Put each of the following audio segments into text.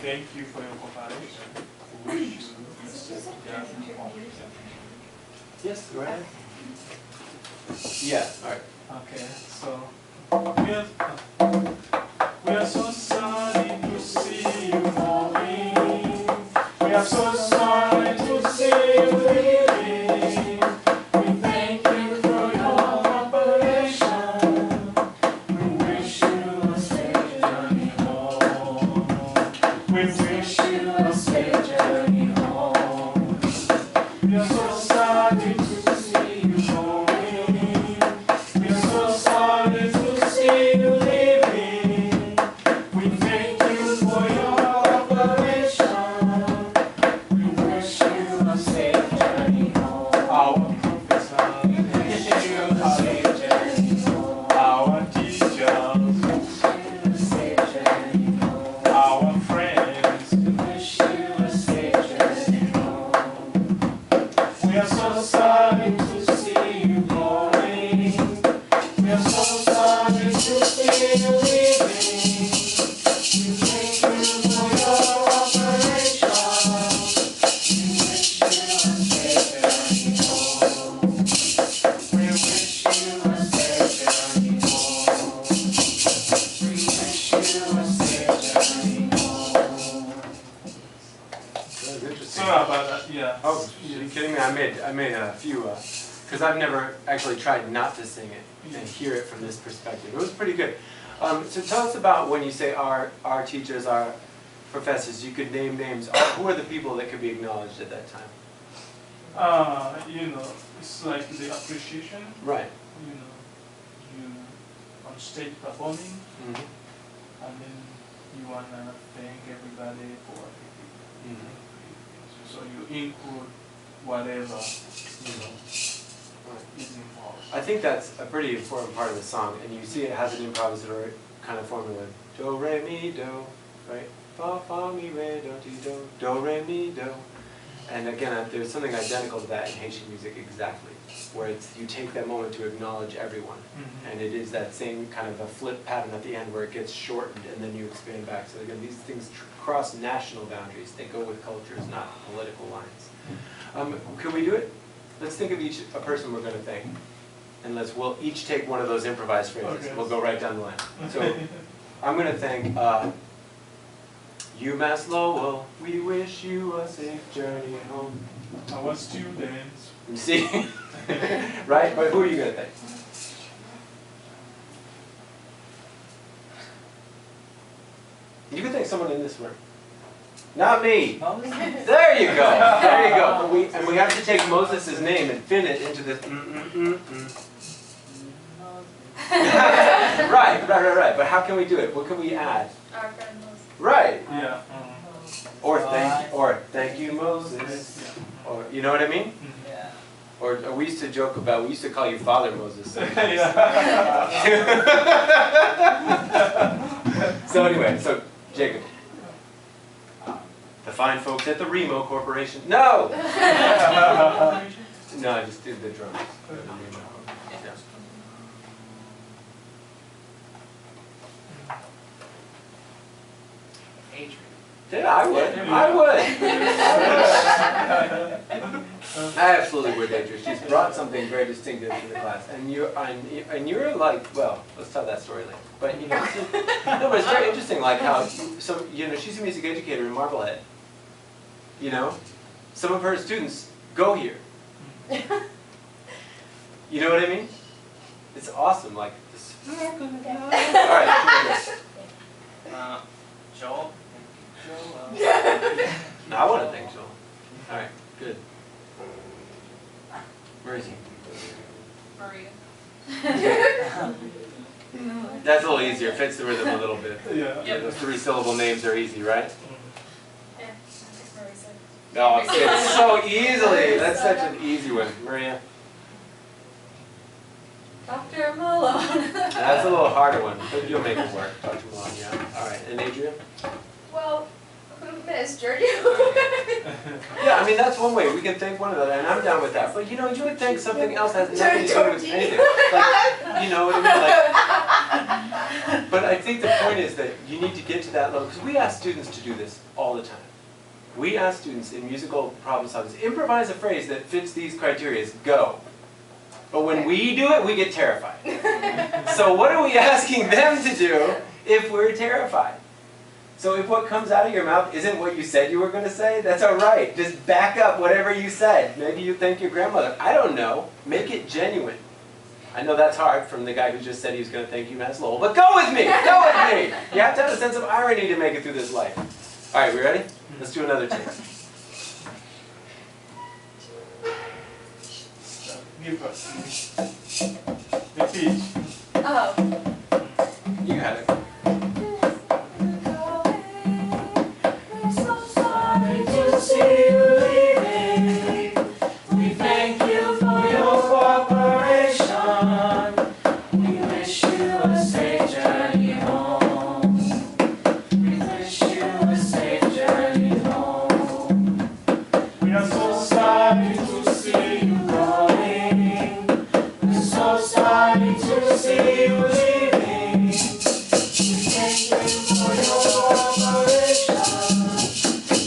thank you for your cooperation. We wish you a safe journey home. Yes, go ahead. Yeah, all right. Okay, so we are so sorry to see you moving. We are so sorry to see you leaving. We thank you for your cooperation. We wish you a safe journey home. We wish you a safe journey home. We are so sorry to see you going. We are so sorry to see you leaving. We thank you for your cooperation. We wish you a safe journey home. Our professors wish you a safe journey home. Our teachers wish you a safe journey home. Our friends wish you a safe journey home. We are so sorry to see you going. We are so sorry to see you leaving. We thank you for your cooperation. We wish you a safe journey home. We wish you a safe journey home. We wish you a safe journey home. That was interesting. Sorry about that. Yeah. Oh, are you kidding me? I made a few, because I've never actually tried not to sing it and hear it from this perspective. It was pretty good. So tell us about when you say our teachers, our professors, you could name names. Who are the people that could be acknowledged at that time? You know, it's like the appreciation. Right. You know, you on stage performing, Mm-hmm. and then you wanna thank everybody for what they did. Mm-hmm. So you include whatever is involved. I think that's a pretty important part of the song, and you see it has an improvisatory kind of formula. Do, re, mi, do, right? Fa, fa, mi, re, do, ti, do, re, mi, do. And again, there's something identical to that in Haitian music exactly, where it's you take that moment to acknowledge everyone, and it is that same kind of a flip pattern at the end where it gets shortened and then you expand back. So again, these things cross national boundaries. They go with cultures, not political lines. Could we do it? Let's think of a person we're going to thank, and we'll each take one of those improvised phrases. Okay. We'll go right down the line. So I'm going to thank UMass Lowell. We wish you a safe journey home. Our students. You see, right? But who are you going to thank? You can thank someone in this room. Not me. There you go. There you go. And we have to take Moses' name and fin it into this. Right. But how can we do it? What can we add? Our friend Moses. Right. Yeah. Or thank you, Moses. Or you know what I mean? Yeah. Or we used to joke about, we used to call you Father Moses. So anyway, so Jacob. The fine folks at the Remo Corporation. No! No, I just did the drums. Yeah. Adrian. Yeah, I would. I absolutely would, Adrian. She's brought something very distinctive to the class, and you're like, well, let's tell that story later. But you know, no, but it's very interesting, like how she's a music educator in Marblehead. You know, some of her students go here. You know what I mean? It's awesome, like this. All right. Joel. No, I want to thank Joel. All right, good. Where is he? Maria. That's a little easier. Fits the rhythm a little bit. Yeah. Those 3-syllable names are easy, right? Yeah, that's Marisa. No, it's so easily. That's such an easy one, Maria. Dr. Malone. That's a little harder one, but you'll make it work. Dr. Malone, yeah. All right, and Adrian? Well, Miss Giorgio. Yeah, I mean, that's one way. We can thank one another, and I'm down with that. But, you know, you would think something else has nothing to do with anything. Like, you know what I mean? Like, But I think the point is that you need to get to that level, because we ask students to do this all the time. We ask students in musical problem solving, improvise a phrase that fits these criteria, go. But when we do it, we get terrified. So what are we asking them to do if we're terrified? So if what comes out of your mouth isn't what you said you were going to say, that's all right. Just back up whatever you said. Maybe you thank your grandmother. I don't know. Make it genuine. I know that's hard from the guy who just said he was going to thank UMass Lowell, but go with me! Go with me! You have to have a sense of irony to make it through this life. All right, we ready? Let's do another take. Give us the pitch. Oh. You got it. I'm so sorry to see you leaving. We thank you for your cooperation. We wish you a safe journey home. We wish you a safe journey home. We are so sorry to see you going. We're so sorry to see you leaving. We thank you for your cooperation.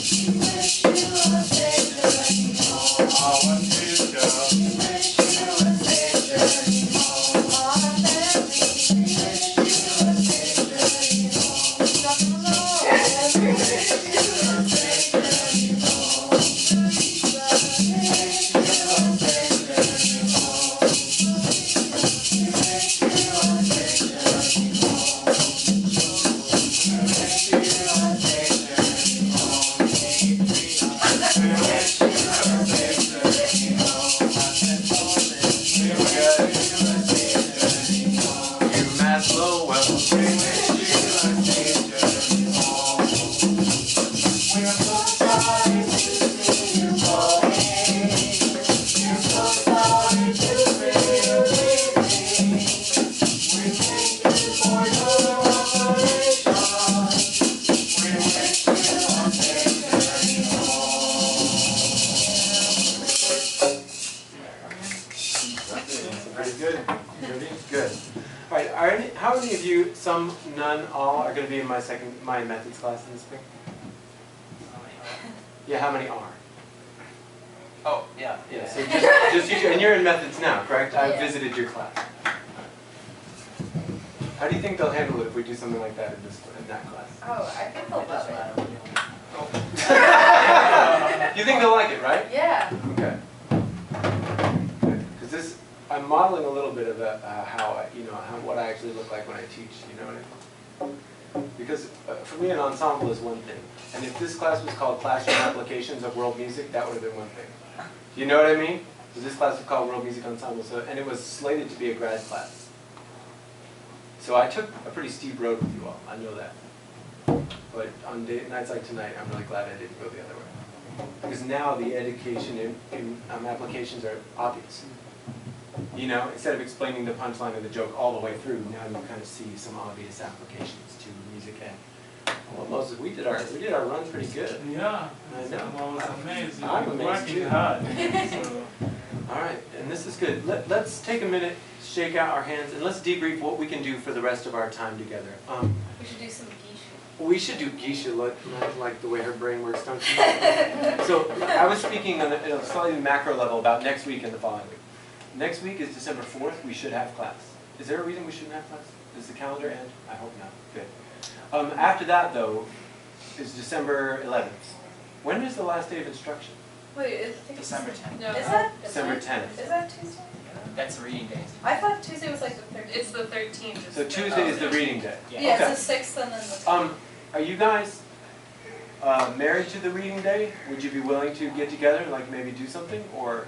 We wish you a safe journey home. Our future. We wish you a safe journey home. Our family. We wish you a safe journey home. We wish you a safe journey home. We wish you a safe journey home. We wish you a safe journey home. UMass Lowell. We are so sorry to see you going. We're so sorry to see you leaving. We thank you for your cooperation. We wish you a safe journey Pretty good. Good. All right. How many of you, some, none, all, are going to be in my methods class in the spring? Yeah. How many are? Oh, yeah. Yeah. So just you two, and you're in methods now, correct? I've visited your class. How do you think they'll handle it if we do something like that in that class? Oh, I think they'll love it. You think they'll like it, right? Yeah. Okay. Because this, I'm modeling a little bit of what I actually look like when I teach. You know what I mean? Because for me, an ensemble is one thing, and if this class was called Classroom Applications of World Music, that would have been one thing. You know what I mean? So this class was called World Music Ensemble, and it was slated to be a grad class. So I took a pretty steep road with you all. I know that. But on nights like tonight, I'm really glad I didn't go the other way. Because now the education in applications are obvious. You know, instead of explaining the punchline of the joke all the way through, now you kind of see some obvious applications to music ed. Well, Moses, we did our run pretty good. Yeah. I know. That was amazing. I'm We're amazed working too. hard. So, All right, and this is good. Let's take a minute, shake out our hands, and let's debrief what we can do for the rest of our time together. We should do some geisha. We should do Geisha, like the way her brain works, don't you? So I was speaking on a slightly macro level about next week and the following week. Next week is December 4th. We should have class. Is there a reason we shouldn't have class? Does the calendar end? I hope not. Good. After that, though, is December 11th. When is the last day of instruction? Wait, I think it's December 10th. No, is that December 10th. Is that Tuesday? That's reading days. I thought Tuesday was like the 13th. It's the 13th. So Tuesday is the reading day. Yeah, Okay. it's the 6th and then the Are you guys married to the reading day? Would you be willing to get together and like maybe do something, or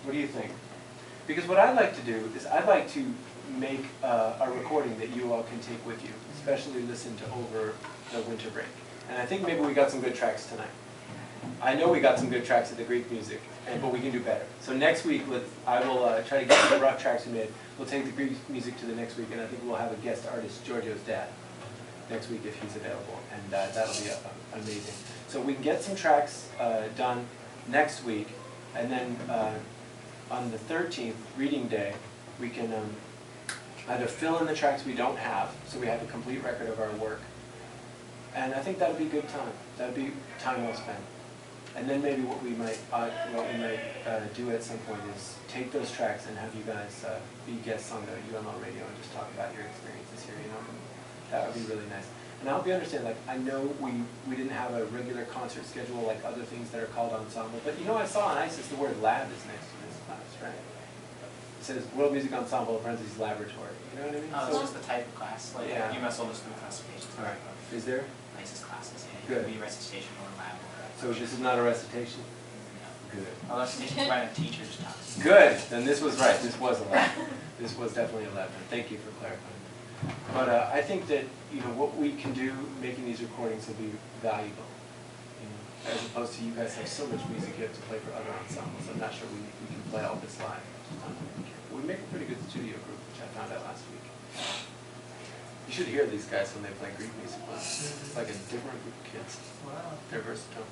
what do you think? Because what I'd like to do is I'd like to make a recording that you all can take with you, especially listen to over the winter break. And I think maybe we got some good tracks tonight. I know we got some good tracks of the Greek music, but we can do better. So next week, I will try to get the rough tracks we made. We'll take the Greek music to the next week, and I think we'll have a guest artist, Giorgio's dad, next week if he's available, and that'll be amazing. So we can get some tracks done next week, and then on the 13th, reading day, we can to fill in the tracks we don't have, so we have a complete record of our work. And I think that would be good time. That would be time well spent. And then maybe what we might do at some point is take those tracks and have you guys be guests on the UML radio and just talk about your experiences here. You know, that would be really nice. And I hope you understand. Like, I know we didn't have a regular concert schedule like other things that are called ensemble, but you know, I saw on ISIS the word lab is next to this class, right? It says World Music Ensemble parentheses laboratory. You know what I mean? Oh, it's just the type of class. Like Yeah. UMass will just do classifications. All right. Is there? ISIS classes. Yeah. Good. It could be recitation or lab. So this is not a recitation? No. Good. Well, recitation is right on teachers' talks. Good. Then this was right. This was a lab. This was definitely a lab. Thank you for clarifying. But I think that, you know, what we can do making these recordings will be valuable. You know, as opposed to you guys have so much music you have to play for other ensembles. I'm not sure we can play all this live. We make a pretty good studio group, which I found out last week. You should hear these guys when they play Greek music. It's like a different group of kids. Wow. They're versatile.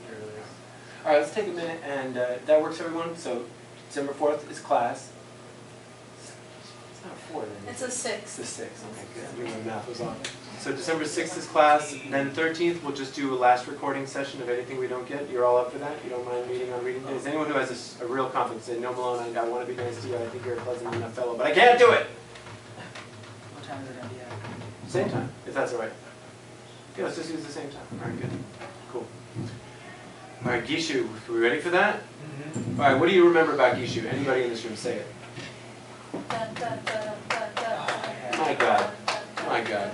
They really are. All right, let's take a minute, and that works, everyone. So December 4th is class. It's not 4 then. It's a 6. It's the 6th. Okay, good. I knew my math was off. So December 6th is class. Then 13th, we'll just do a last recording session of anything we don't get. You're all up for that? You don't mind meeting on reading days? Anyone who has a real confidence, say, no, Malone, I want to be nice to you. I think you're a pleasant enough fellow, but I can't do it. What time is it going to be at? Same time, if that's all right. Okay, let's just use the same time. All right, good. Cool. All right, Gishu, are we ready for that? Mm-hmm. All right, what do you remember about Gishu? Anybody in this room, say it. My God. My God.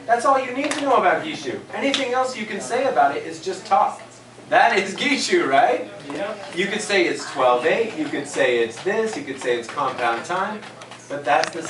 That's all you need to know about Gishu. Anything else you can say about it is just talk. That is Gishu, right? Yep. You could say it's 12/8, you could say it's this, you could say it's compound time, but that's the